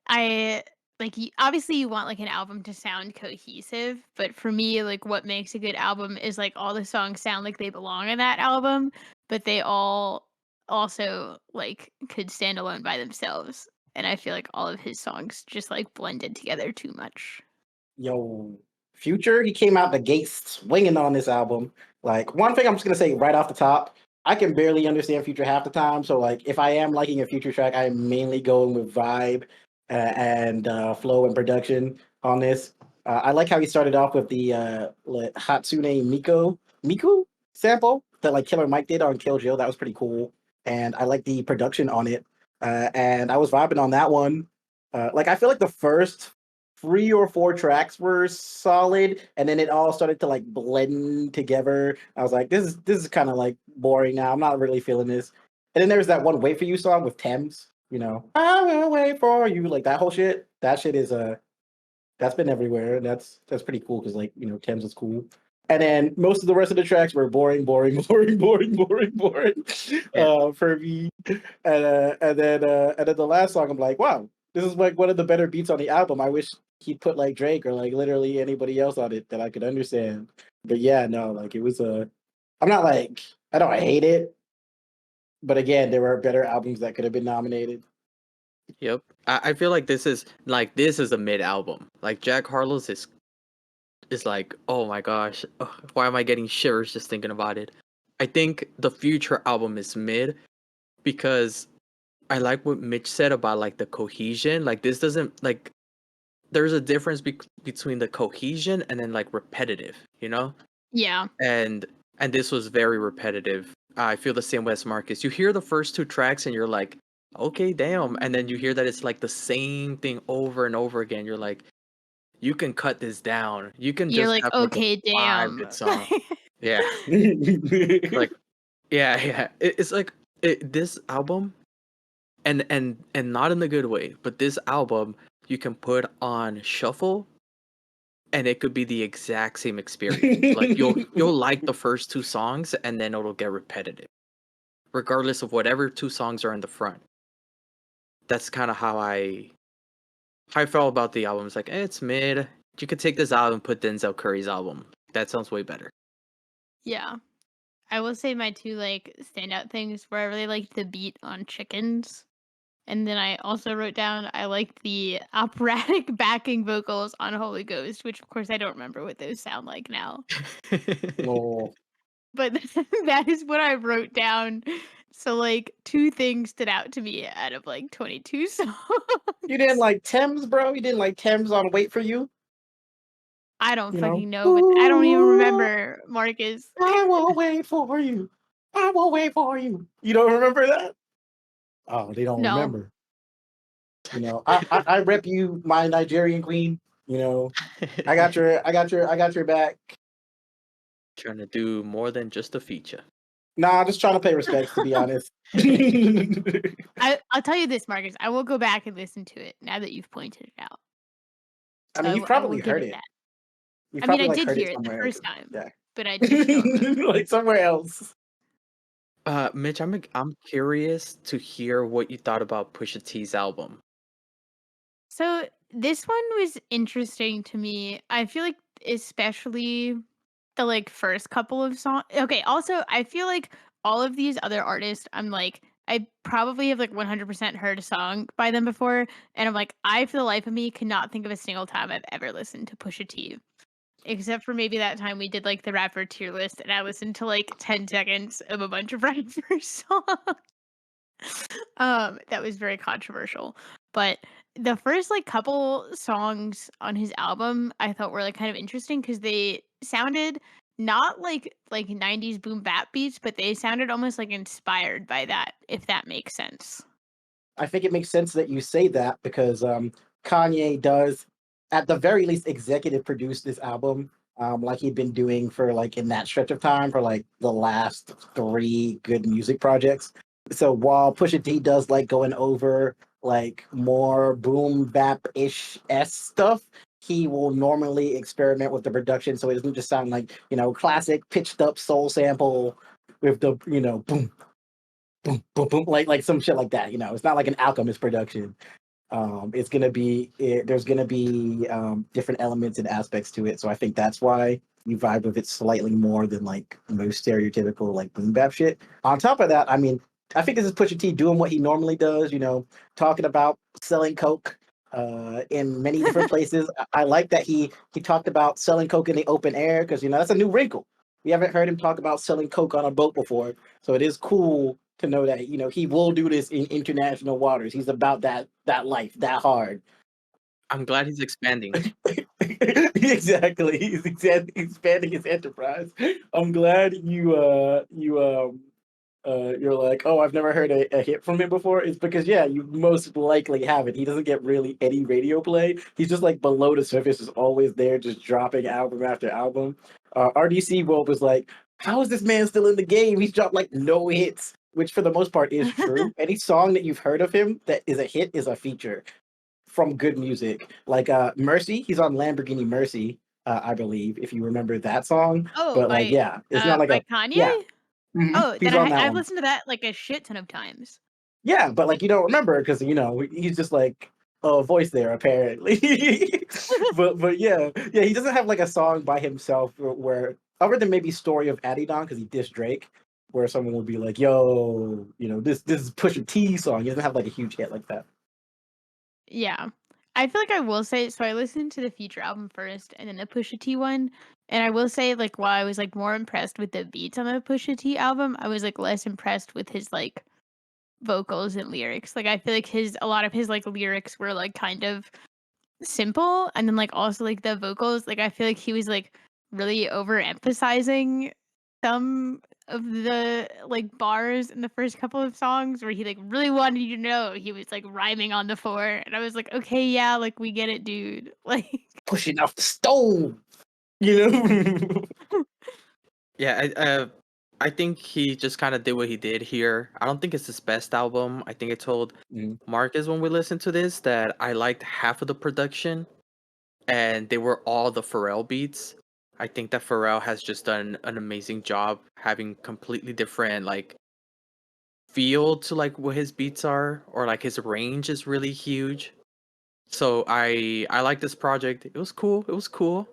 I like obviously you want like an album to sound cohesive, but for me, like what makes a good album is like all the songs sound like they belong in that album, but they all also like could stand alone by themselves. And I feel like all of his songs just like blended together too much. Yo, Future, he came out the gate swinging on this album. Like, one thing I'm just gonna say right off the top, I can barely understand Future half the time. So, like, if I am liking a Future track, I am mainly going with vibe and flow and production on this. I like how he started off with the Hatsune Miku sample that like Killer Mike did on Kill Jill. That was pretty cool, and I like the production on it. And I was vibing on that one. Like, I feel like the first 3 or 4 tracks were solid, and then it all started to like blend together. I was like, this is kind of like boring now. I'm not really feeling this. And then there's that one "Wait for You" song with Thames. I will wait for you. Like that whole shit. That shit is that's been everywhere, and that's pretty cool because like Thames is cool. And then most of the rest of the tracks were boring, boring, boring, boring, boring, boring for me. And then the last song, I'm like, wow, this is like one of the better beats on the album. I wish he'd put like Drake or like literally anybody else on it that I could understand. But yeah, no, like it was I'm not like I don't hate it, but again, there were better albums that could have been nominated. Yep. I feel like this is a mid album. Like Jack Harlow's is like, oh my gosh, why am I getting shivers just thinking about it? I think the Future album is mid because I like what Mitch said about like the cohesion. Like this doesn't like there's a difference between the cohesion and then like repetitive, you know? Yeah. And this was very repetitive. I feel the same way as Marcus. You hear the first 2 tracks and you're like, okay, damn. And then you hear that it's like the same thing over and over again. You're like, you can cut this down. You can You're just like, have like a okay, 5 damn. good song. Yeah. Like, yeah. It's like this album, and not in the good way, but this album you can put on shuffle and it could be the exact same experience. Like you'll like the first 2 songs and then it'll get repetitive, regardless of whatever 2 songs are in the front. That's kind of how I felt about the album. It's like it's mid. You could take this out and put Denzel Curry's album. That sounds way better. Yeah. I will say my 2 like standout things were I really liked the beat on Chickens. And then I also wrote down I liked the operatic backing vocals on Holy Ghost, which of course I don't remember what those sound like now. Oh, But that is what I wrote down. So like 2 things stood out to me out of like 22 songs. you didn't like Thames, bro? You didn't like Thames on "Wait for You"? I don't You know, fucking know, but I don't even remember, Marcus. I will wait for you. I will wait for you. You don't remember that? Oh, they don't No. remember. I rep you, my Nigerian queen. I got your back. Trying to do more than just a feature. Nah, just trying to pay respects, to be honest. I'll tell you this, Marcus. I will go back and listen to it now that you've pointed it out. I mean, So you've I will probably give heard it it. that. You I mean, probably I like did heard hear it it the somewhere. first time, Yeah, but I just don't remember. like somewhere else. Mitch, I'm curious to hear what you thought about Pusha T's album. So this one was interesting to me. I feel like especially the like first couple of songs. Okay, also I feel like all of these other artists, I'm like I probably have like 100% heard a song by them before, and I'm like I for the life of me cannot think of a single time I've ever listened to Pusha T. Except for maybe that time we did like the rapper tier list and I listened to like 10 seconds of a bunch of rapper songs. That was very controversial. But the first like couple songs on his album I thought were like kind of interesting because they sounded not like 90s boom bap beats, but they sounded almost like inspired by that, if that makes sense. I think it makes sense that you say that because Kanye does, at the very least, executive produce this album, like he'd been doing for like in that stretch of time for like the last 3 good music projects. So while Pusha T does like going over like more boom bap ish s stuff, he will normally experiment with the production so it doesn't just sound like classic pitched up soul sample with the boom boom, boom, boom, like some shit like that. It's not like an Alchemist production. It's gonna be there's gonna be different elements and aspects to it. So I think that's why you vibe with it slightly more than like most stereotypical like boom bap shit. On top of that, I mean, I think this is Pusha T doing what he normally does. You know, talking about selling coke in many different places. I like that he talked about selling coke in the open air because you know that's a new wrinkle. We haven't heard him talk about selling coke on a boat before, so it is cool to know that you know he will do this in international waters. He's about that life that hard. I'm glad he's expanding. Exactly. He's expanding his enterprise. I'm glad you're like, oh, I've never heard a hit from him before. It's because yeah, you most likely haven't. He doesn't get really any radio play. He's just like below the surface, is always there, just dropping album after album. RDC World was like, how is this man still in the game? He's dropped like no hits, which for the most part is true. Any song that you've heard of him that is a hit is a feature from good music. Like Mercy, he's on Lamborghini Mercy, I believe, if you remember that song. Oh, But like, yeah, it's not like by a Kanye? yeah. Oh, He's then on that I've one. listened to that like a shit ton of times. Yeah, but like you don't remember because you know he's just like a voice there apparently. but yeah, he doesn't have like a song by himself where other than maybe Story of Adidon because he dissed Drake, where someone would be like, "Yo, you know this is Pusha T song." He doesn't have like a huge hit like that. Yeah. I feel like I will say so I listened to the Future album first and then the Pusha T one. And I will say, like, while I was like more impressed with the beats on the Pusha T album, I was like less impressed with his like vocals and lyrics. Like I feel like a lot of his like lyrics were like kind of simple and then like also like the vocals, like I feel like he was like really overemphasizing some of the like bars in the first couple of songs where he like really wanted you to know he was like rhyming on the four and I was like, okay, yeah, like we get it, dude. Like Pushing off the stove, you know. Yeah, I think he just kind of did what he did here. I don't think it's his best album. I think I told Mhm. Marcus when we listened to this that I liked half of the production, and they were all the Pharrell beats. I think that Pharrell has just done an amazing job having completely different like feel to like what his beats are, or like his range is really huge. So I like this project. It was cool. It was cool.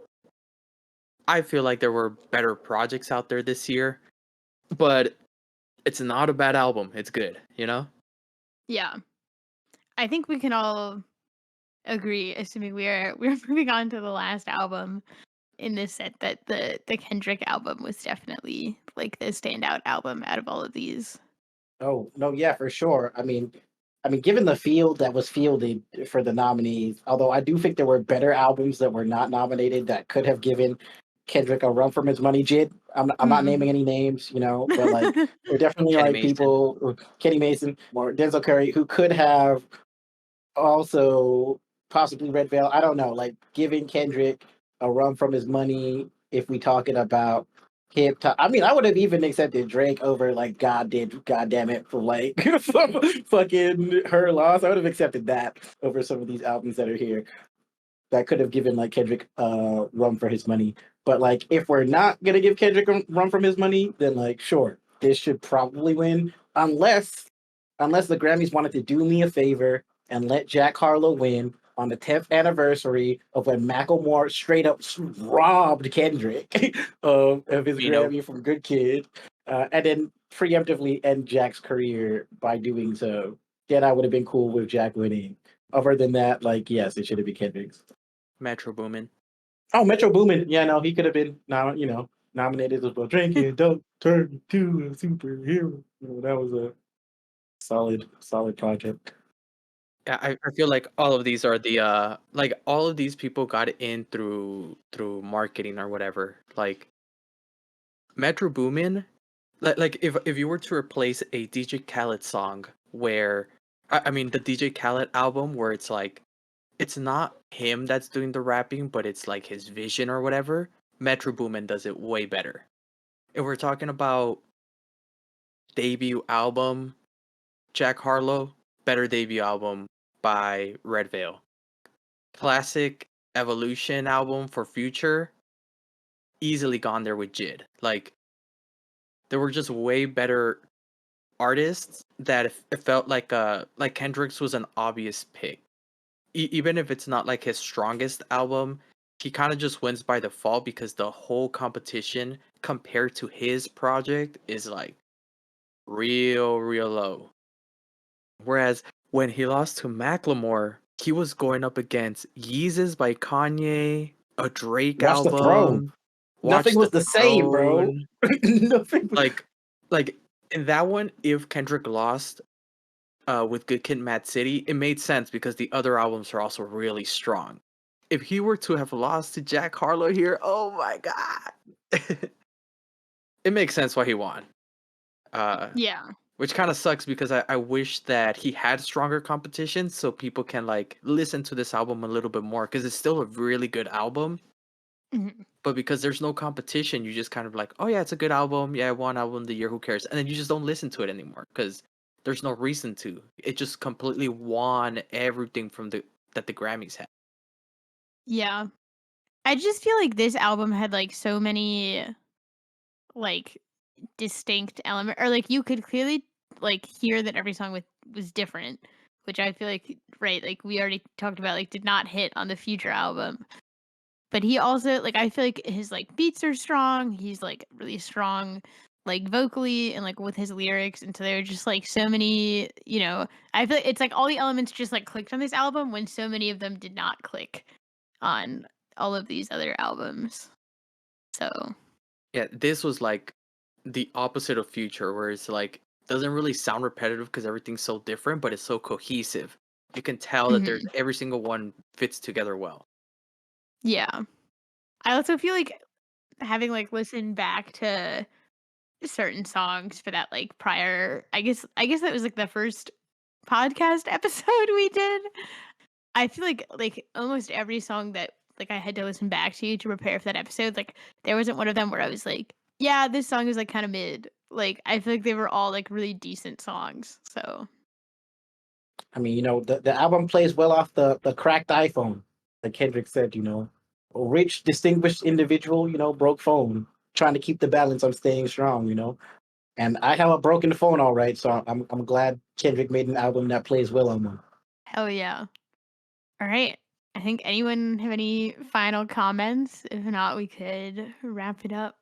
I feel like there were better projects out there this year, but it's not a bad album. It's good, you know? yeah. I think we can all agree, assuming we're moving on to the last album in this set, that the Kendrick album was definitely like the standout album out of all of these. Oh no, yeah, for sure. I mean, given the field that was fielded for the nominees, although I do think there were better albums that were not nominated that could have given Kendrick a run from his money. Jid, I'm not Mm. naming any names, you know, but like there definitely Kenny like Mason. people, Kenny Mason or Denzel Curry, who could have also possibly Red Veil. I don't know, like giving Kendrick a run from his money if we talking about hip hop. I mean, I would have even accepted Drake over like God damn it for like fucking her loss. I would have accepted that over some of these albums that are here that could have given like Kendrick run for his money. But like if we're not gonna give Kendrick a run from his money, then like sure, this should probably win. Unless the Grammys wanted to do me a favor and let Jack Harlow win on the 10th anniversary of when Macklemore straight up robbed Kendrick of his Bino. Grammy from Good Kid, and then preemptively end Jack's career by doing so. Then I would have been cool with Jack winning. Other than that, like yes, it should have been Kendrick's. Metro Boomin. Oh, Metro Boomin. Yeah, no, he could have been now, nominated as well. Drinking, don't turn into a superhero. That was a solid project. Yeah, I feel like all of these are the like all of these people got in through marketing or whatever. Like Metro Boomin, like if you were to replace a DJ Khaled song where I mean the DJ Khaled album where it's like it's not him that's doing the rapping, but it's like his vision or whatever, Metro Boomin does it way better. If we're talking about debut album, Jack Harlow, better debut album by Red Veil. Classic Evolution album for Future, easily gone there with Jid. Like there were just way better artists that it felt like Kendrick's was an obvious pick. even if it's not like his strongest album, he kind of just wins by default because the whole competition compared to his project is like real low. Whereas when he lost to Macklemore, he was going up against Yeezus by Kanye, a Drake Watch the throne. album, Nothing Watch was the the same, bro. Throne. Nothing. Like in that one, if Kendrick lost with Good Kid, Mad City, it made sense because the other albums are also really strong. If he were to have lost to Jack Harlow here, oh my god, it makes sense why he won. Yeah. Which kind of sucks because I wish that he had stronger competition so people can like listen to this album a little bit more because it's still a really good album. Mhm. But because there's no competition, you just kind of like, oh yeah, it's a good album. Yeah, one album of the year, who cares? And then you just don't listen to it anymore because there's no reason to. It just completely won everything from that the Grammys had. Yeah. I just feel like this album had like so many like distinct element, or like you could clearly like hear that every song was different, which I feel like, right, like we already talked about, like did not hit on the Future album. But he also, like, I feel like his like beats are strong. He's like really strong like vocally and like with his lyrics, and so there are just like so many, I feel like it's like all the elements just like clicked on this album when so many of them did not click on all of these other albums. So Yeah, this was like the opposite of Future, where it's like doesn't really sound repetitive because everything's so different, but it's so cohesive. You can tell that there's every single one fits together well. yeah. I also feel like having like listened back to certain songs for that like prior, I guess that was like the first podcast episode we did. I feel like almost every song that like I had to listen back to prepare for that episode, like there wasn't one of them where I was like, yeah, this song is like kind of mid. Like I feel like they were all like really decent songs. So I mean, the album plays well off the cracked iPhone. Like Kendrick said, a rich, distinguished individual, broke phone, trying to keep the balance on staying strong. And I have a broken phone, all right. So I'm glad Kendrick made an album that plays well on one. hell yeah. All right. I think anyone have any final comments? If not, we could wrap it up.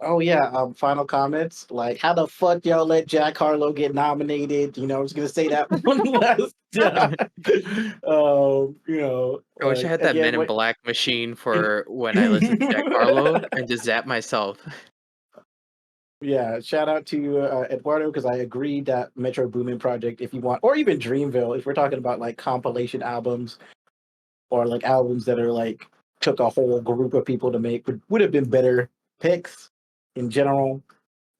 Oh yeah, final comments. Like, how the fuck y'all let Jack Harlow get nominated? I was gonna say that one last time. I wish I had that again, Men in Black machine for when I listen to Jack Harlow and just zap myself. Yeah, shout out to Eduardo, because I agree that Metro Boomin project, if you want, or even Dreamville, if we're talking about like compilation albums or like albums that are like took a whole group of people to make, would have been better picks in general.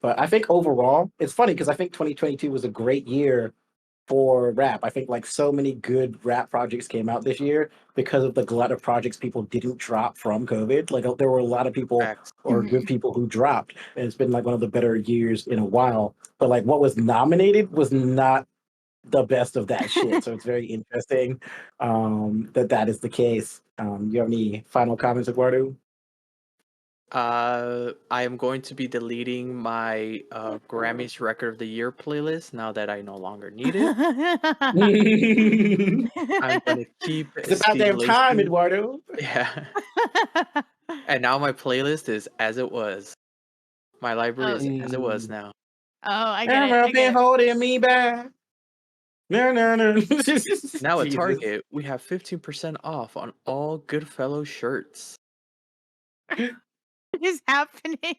But I think overall, it's funny because I think 2022 was a great year for rap. I think like so many good rap projects came out this year because of the glut of projects people didn't drop from COVID. Like there were a lot of people Facts. or good people who dropped, and it's been like one of the better years in a while. But like what was nominated was not the best of that shit. So it's very interesting that is the case. You have any final comments, Eduardo? I am going to be deleting my Grammys Record of the Year playlist now that I no longer need it. I'm going to keep It's about Steve damn time, Lacy. Eduardo. Yeah. And now my playlist is as it was. My library Oh, is as it was now. I get it. Never I been get it. holding me back. No. Now at Jesus. Target, we have 15% off on all Goodfellow shirts. What is happening?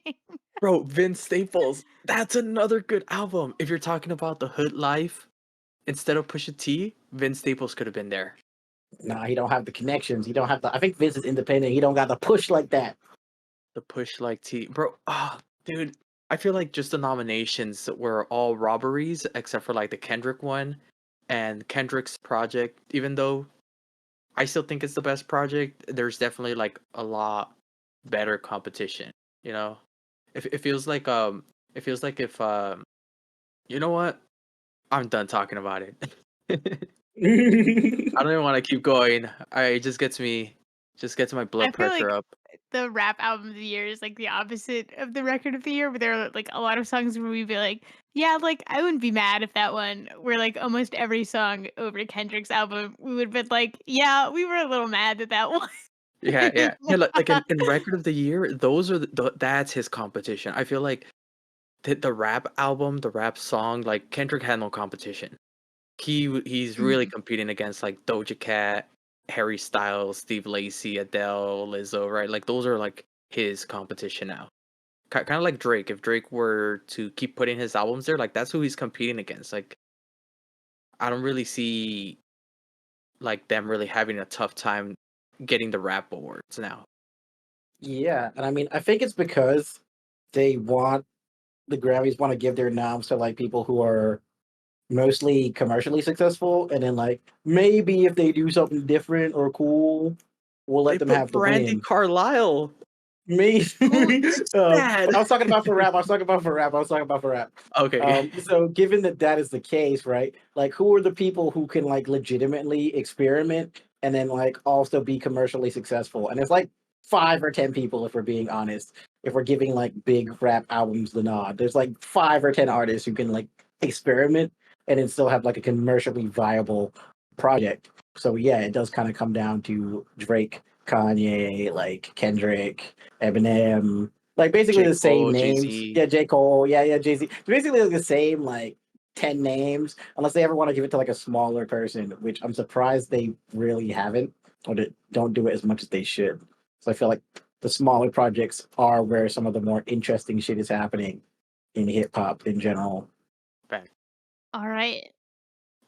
Bro, Vince Staples, that's another good album. If you're talking about the hood life, instead of Pusha T, Vince Staples could have been there. Nah, he don't have the connections. He don't have the. I think Vince is independent. He don't got the push like that. The push like T. Bro, dude, I feel like just the nominations were all robberies except for like the Kendrick one and Kendrick's project. Even though I still think it's the best project, there's definitely like a lot better competition, you know? It feels like if you know what? I'm done talking about it. I don't even want to keep going. It just gets me Just gets my I blood feel pressure like up. the rap album of the year is like the opposite of the record of the year, where there are like a lot of songs where we'd be like, yeah, like I wouldn't be mad if that one were like almost every song over Kendrick's album. We would have been like, yeah, we were a little mad at that one. Yeah. Like in record of the year, those are that's his competition. I feel like the rap album, the rap song, like Kendrick had no competition. He's really Mhm. competing against like Doja Cat, Harry Styles, Steve Lacy, Adele, Lizzo, right? Like those are like his competition now. Kind of like Drake. If Drake were to keep putting his albums there, like that's who he's competing against. Like I don't really see like them really having a tough time getting the rap awards now. Yeah, and I mean, I think it's because they want the Grammys want to give their noms to like people who are mostly commercially successful, and then like maybe if they do something different or cool, we'll They let them put have the Brandy win. Carlisle. Me, Who's that? but I was talking about for rap. I was talking about for rap. I was talking about for rap. Okay. So given that that is the case, right? Like, who are the people who can like legitimately experiment and then like also be commercially successful? And it's like 5 or 10 people, if we're being honest. If we're giving like big rap albums the nod, there's like 5 or 10 artists who can like experiment and then still have like a commercially viable project. So yeah, it does kind of come down to Drake, Kanye, like Kendrick, Eminem, like basically J. the same Cole, Jay names. Z. Yeah, J. Cole, yeah, Jay-Z. Basically like the same like 10 names, unless they ever want to give it to like a smaller person, which I'm surprised they really haven't, or they don't do it as much as they should. So I feel like the smaller projects are where some of the more interesting shit is happening in hip hop in general. Bang. All right.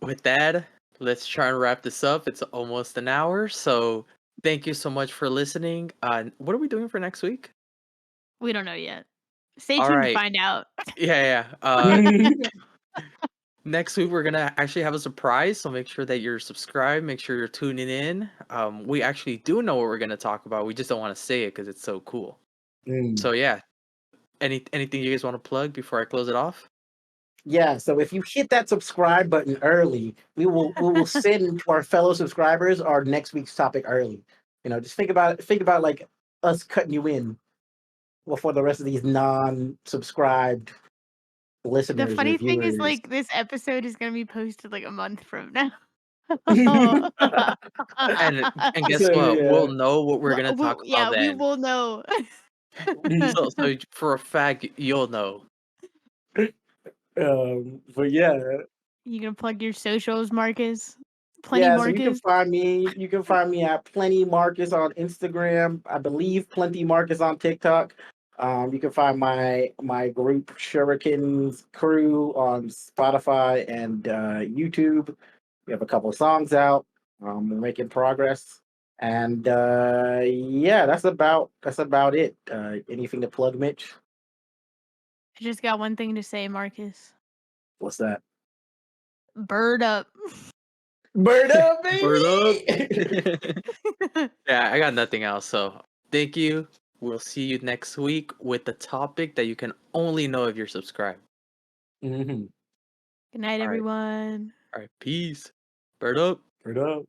With that, let's try and wrap this up. It's almost an hour, so thank you so much for listening. What are we doing for next week? We don't know yet. Stay All tuned to right. find out. Yeah. Next week we're gonna actually have a surprise, so make sure that you're subscribed. Make sure you're tuning in. We actually do know what we're gonna talk about. We just don't want to say it because it's so cool. Mm. So yeah, anything you guys want to plug before I close it off? Yeah, so if you hit that subscribe button early, we will send to our fellow subscribers our next week's topic early. You know, just think about like us cutting you in before the rest of these non-subscribed The listeners or funny thing is, viewers. like, this episode is gonna be posted like a month from now. And guess So what? yeah. We'll know what we're gonna talk about Yeah, we then. will know. So for a fact, you'll know. But yeah, You gonna plug your socials, Marcus? Plenty yeah, so you can Marcus. find me at Plenty Marcus on Instagram. I believe Plenty Marcus on TikTok. You can find my group Shurikens Crew on Spotify and YouTube. We have a couple of songs out. We're making progress. And yeah, that's about it. Anything to plug, Mitch? I just got one thing to say, Marcus. What's that? Bird up. Bird up, Word up. baby! Yeah, I got nothing else. So thank you. We'll see you next week with the topic that you can only know if you're subscribed. Mm-hmm. Good night, All right. everyone. All right. Peace. Bird up. Bird up.